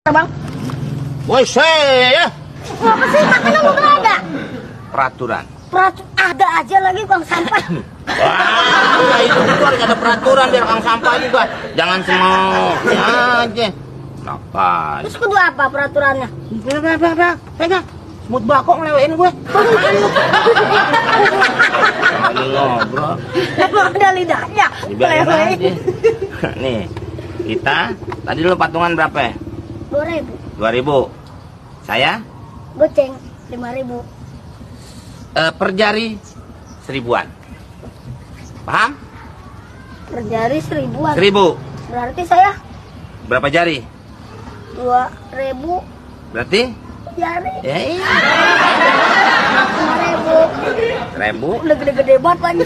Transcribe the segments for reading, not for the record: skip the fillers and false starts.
Bang. Woi, saya. Kenapa sih? Makanya mau ada. Peraturan. Ada aja lagi Bang sampah. Wah, itu harus ada peraturan biar kang sampah juga. Jangan semau aja. Nakal. Terus kudu apa peraturannya? Pegang. Semut bakok ngelewain gue. Lagi ngobrol. Emang ada lidahnya. Dibiarin aja. Nih, kita tadi lu patungan berapa? 2.000. 2.000. Saya Goceng 5.000. per jari 1.000-an. Paham? Per jari 1.000-an. 1.000. Berarti saya Berapa jari? 2.000 Berarti? jari. Ya iya. 5.000. 1.000. Udah gede-gede banget lagi.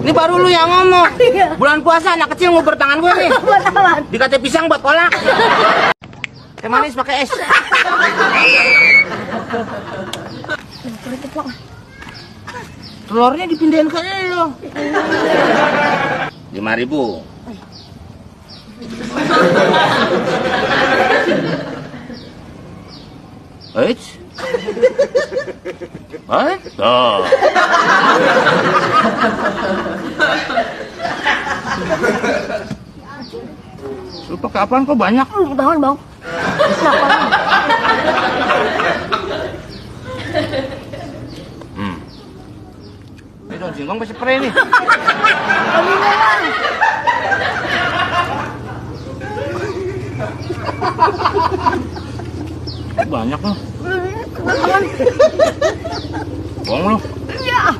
Ini baru lu yang ngomong. Bulan puasa anak kecil ngubur tangan gue nih. Buat Dikasih pisang buat kolak. Teh manis pakai es. Telurnya dipindahin ke lu. 5.000. Eits. What? Oh. Lu pakai apaan kok banyak? Bangun Bang. Ini daun singkong masih spray nih. Banyak loh. Bohong lu. Ya.